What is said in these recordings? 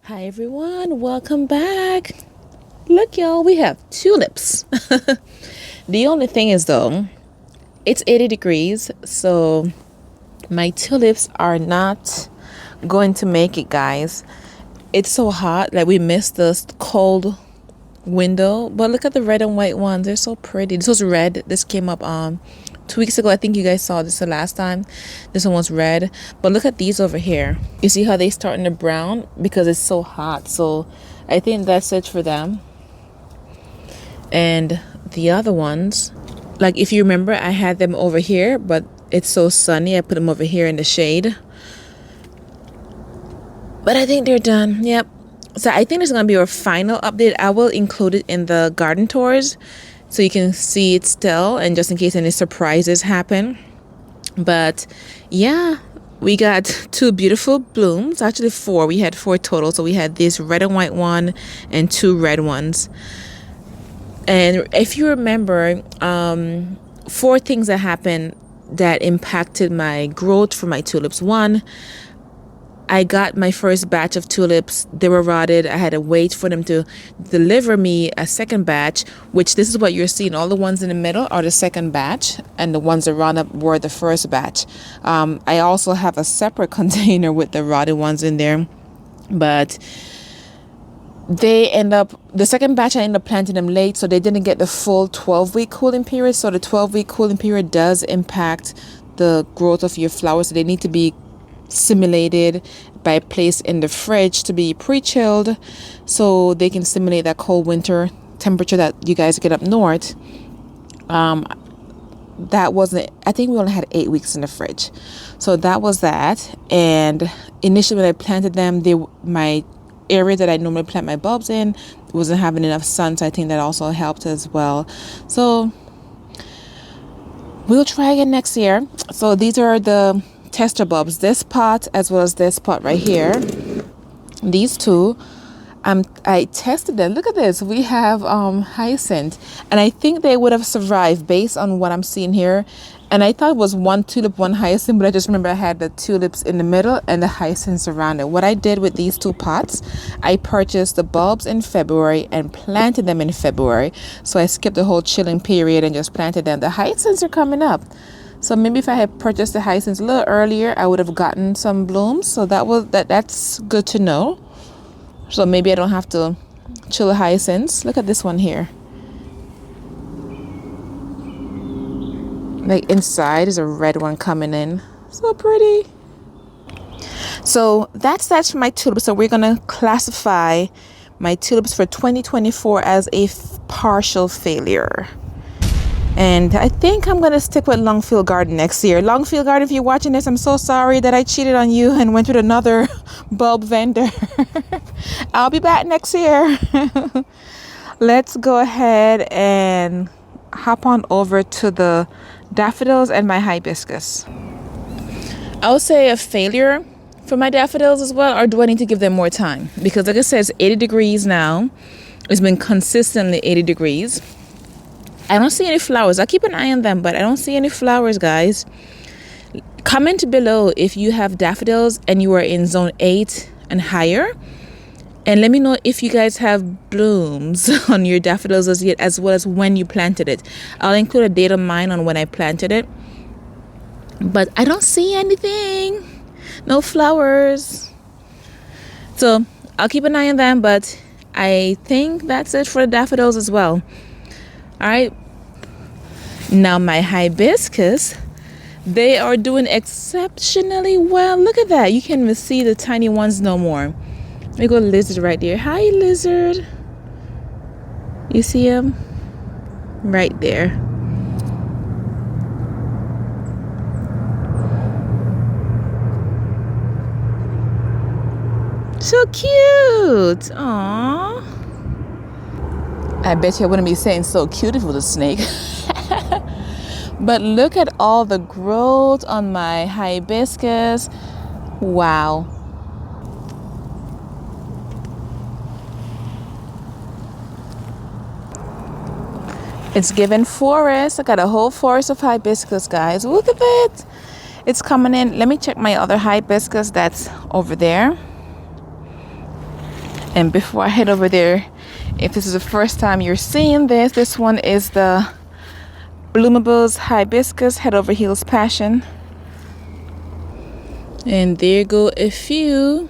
Hi everyone, welcome back. Look y'all, we have tulips. The only thing is though, it's 80 degrees, so my tulips are not going to make it, guys. It's so hot, like we missed this cold window. But look at the red and white ones, they're so pretty. This was red. This came up 2 weeks ago. I think you guys saw this the last time. This one was red, but look at these over here. You see how they starting to brown because it's so hot. So I think that's it for them. And the other ones, like if you remember, I had them over here, but it's so sunny, I put them over here in the shade. But I think they're done. Yep. So I think there's gonna be a final update. I will include it in the garden tours so you can see it still, and just in case any surprises happen. But yeah, we got two beautiful blooms, actually four. We had four total. So we had this red and white one and two red ones. And if you remember, four things that happened that impacted my growth for my tulips. One, I got my first batch of tulips. They were rotted. I had to wait for them to deliver me a second batch, which this is what you're seeing. All the ones in the middle are the second batch, and the ones that run up were the first batch. I also have a separate container with the rotted ones in there, but the second batch I ended up planting them late, so they didn't get the full 12-week cooling period. So the 12-week cooling period does impact the growth of your flowers. So they need to be simulated by placed in the fridge to be pre-chilled so they can simulate that cold winter temperature that you guys get up north. That wasn't, I think we only had 8 weeks in the fridge, so that was that. And initially when I planted them, my area that I normally plant my bulbs in wasn't having enough sun, so I think that also helped as well. So we'll try again next year. So these are the tester bulbs, this pot as well as this pot right here. These two, I tested them. Look at this. We have Hyacinth, and I think they would have survived based on what I'm seeing here. And I thought it was one tulip, one hyacinth, but I just remember I had the tulips in the middle and the hyacinths around it. What I did with these two pots, I purchased the bulbs in February and planted them in February. So I skipped the whole chilling period and just planted them. The hyacinths are coming up. So maybe if I had purchased the hyacinths a little earlier, I would have gotten some blooms. So that's good to know. So maybe I don't have to chill the hyacinths. Look at this one here. Like inside is a red one coming in. So pretty. So that's for my tulips. So we're gonna classify my tulips for 2024 as a partial failure. And I think I'm going to stick with Longfield Garden next year. Longfield Garden, if you're watching this, I'm so sorry that I cheated on you and went with another bulb vendor. I'll be back next year. Let's go ahead and hop on over to the daffodils and my hibiscus. I would say a failure for my daffodils as well, or do I need to give them more time? Because like I said, it's 80 degrees now. It's been consistently 80 degrees. I don't see any flowers. I keep an eye on them, but I don't see any flowers, guys. Comment below if you have daffodils and you are in zone 8 and higher. And let me know if you guys have blooms on your daffodils as yet, as well as when you planted it. I'll include a date of mine on when I planted it. But I don't see anything. No flowers. So I'll keep an eye on them, but I think that's it for the daffodils as well. All right, now my hibiscus, they are doing exceptionally well. Look at that. You can't even see the tiny ones no more. Let me go lizard right there. Hi, lizard. You see him? Right there. So cute. Aww. I bet you I wouldn't be saying so cute if it was a snake. But look at all the growth on my hibiscus. Wow. It's given forest. I got a whole forest of hibiscus, guys. Look at that. It's coming in. Let me check my other hibiscus that's over there. And before I head over there, if this is the first time you're seeing this one is the Bloomables Hibiscus Head Over Heels Passion. And there go a few.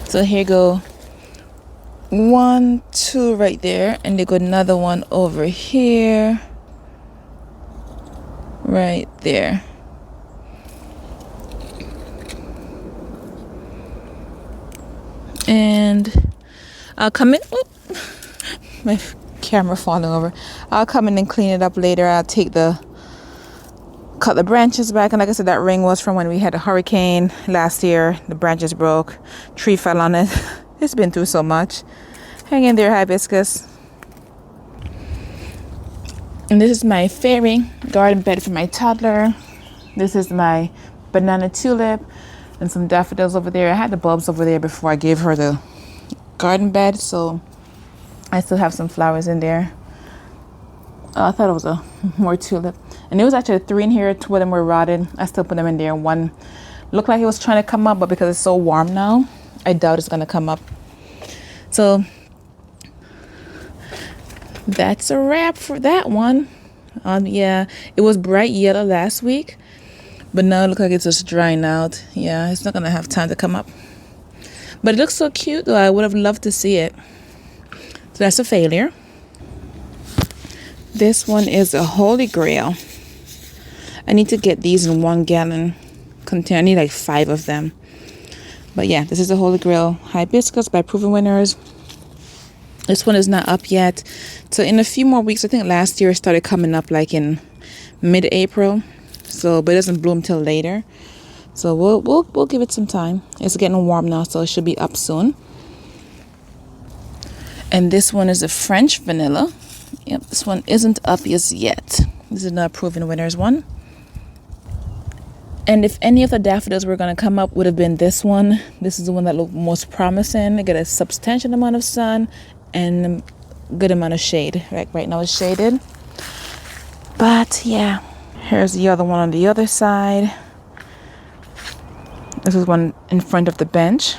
So here go 1, 2 right there, and there go another one over here, right there. And I'll come in. Whoop, my camera falling over. I'll come in and clean it up later. I'll cut the branches back, and like I said, that ring was from when we had a hurricane last year. The branches broke, tree fell on it. It's been through so much. Hang in there, hibiscus. And this is my fairy garden bed for my toddler. This is my banana tulip and some daffodils over there. I had the bulbs over there before I gave her the garden bed, so I still have some flowers in there. I thought it was a more tulip, and there was actually 3 in here. 2 of them were rotted. I still put them in there. One looked like it was trying to come up, but because it's so warm now, I doubt it's gonna come up. So that's a wrap for that one. Yeah, it was bright yellow last week, but now it looks like it's just drying out. Yeah, it's not gonna have time to come up, but it looks so cute though. I would have loved to see it. So that's a failure. This one is a holy grail. I need to get these in 1 gallon container. I need like 5 of them. But yeah, this is a holy grail hibiscus by Proven Winners. This one is not up yet, so in a few more weeks. I think last year it started coming up like in mid-April, so but it doesn't bloom till later. So we'll give it some time. It's getting warm now, so it should be up soon. And this one is a French vanilla. Yep, this one isn't up as yet. This is not Proven Winners one. And if any of the daffodils were going to come up, would have been this one. This is the one that looked most promising. It got a substantial amount of sun and a good amount of shade. Right now it's shaded. But yeah, here's the other one on the other side. This is one in front of the bench.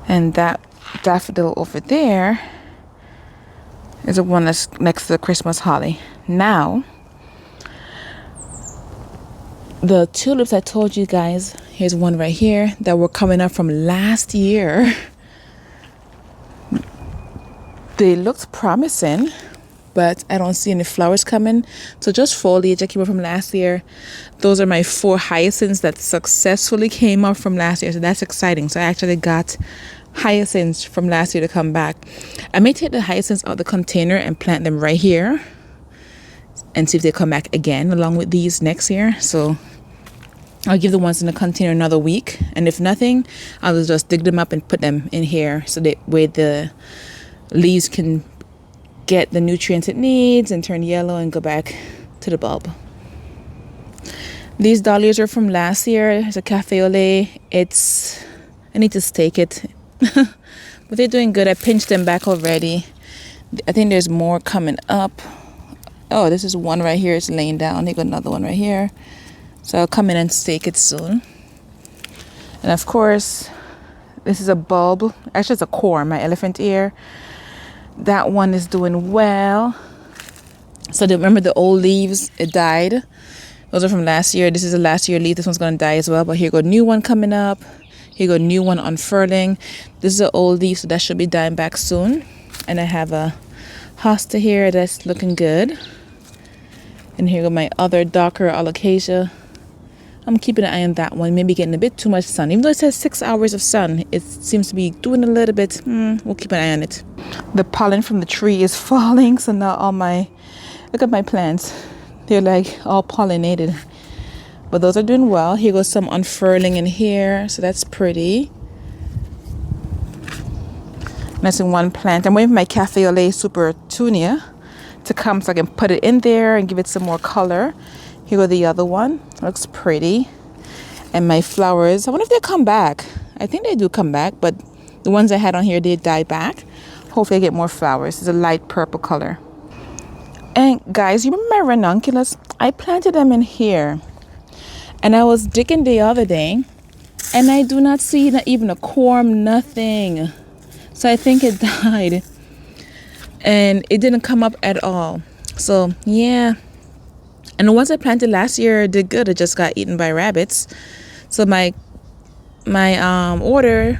And that daffodil over there is the one that's next to the Christmas holly. Now, the tulips I told you guys, here's one right here that were coming up from last year. They looked promising, but I don't see any flowers coming. So just foliage I came up from last year. Those are my 4 hyacinths that successfully came up from last year. So that's exciting. So I actually got hyacinths from last year to come back. I may take the hyacinths out of the container and plant them right here and see if they come back again along with these next year. So I'll give the ones in the container another week, and if nothing, I'll just dig them up and put them in here so that way the leaves can get the nutrients it needs and turn yellow and go back to the bulb. These dahlias are from last year. It's a cafe au lait. I need to stake it. But they're doing good. I pinched them back already. I think there's more coming up. Oh, this is one right here. It's laying down. They got another one right here. So I'll come in and stake it soon. And of course, this is a bulb. Actually, it's a core, my elephant ear. That one is doing well. So remember the old leaves, it died. Those are from last year. This is the last year leaf. This one's going to die as well. But here go a new one coming up. Here go a new one unfurling. This is an old leaf, so that should be dying back soon. And I have a hosta here that's looking good. And here go my other darker alocasia. I'm keeping an eye on that one. Maybe getting a bit too much sun. Even though it says 6 hours of sun, it seems to be doing a little bit. We'll keep an eye on it. The pollen from the tree is falling. So now look at my plants. They're like all pollinated. But those are doing well. Here goes some unfurling in here. So that's pretty. That's in one plant. I'm waiting for my cafe au lait super tunia to come so I can put it in there and give it some more color. Here go the other one. Looks pretty. And my flowers, I wonder if they'll come back. I think they do come back, but the ones I had on here, they die back. Hopefully I get more flowers. It's a light purple color. And guys, you remember my ranunculus? I planted them in here. And I was digging the other day, and I do not see even a corm, nothing. So I think it died. And it didn't come up at all. So yeah. And the ones I planted last year did good. It just got eaten by rabbits. So my order,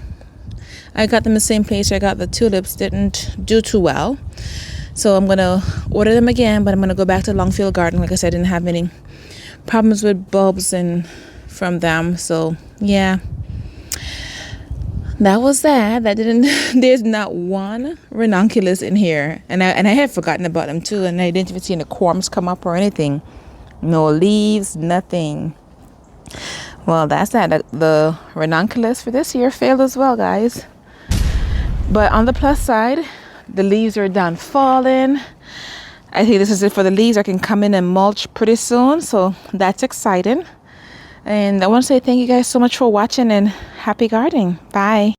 I got them the same place I got the tulips, didn't do too well. So I'm gonna order them again, but I'm gonna go back to Longfield Garden. Like I said, I didn't have any problems with bulbs and from them. So yeah, that was that. That didn't. There's not one ranunculus in here, and I had forgotten about them too. And I didn't even see any corms come up or anything. No leaves, nothing. Well, that's that. The ranunculus for this year failed as well, guys. But on the plus side, the leaves are done falling. I think this is it for the leaves. I can come in and mulch pretty soon, so that's exciting. And I want to say thank you guys so much for watching, and happy gardening. Bye.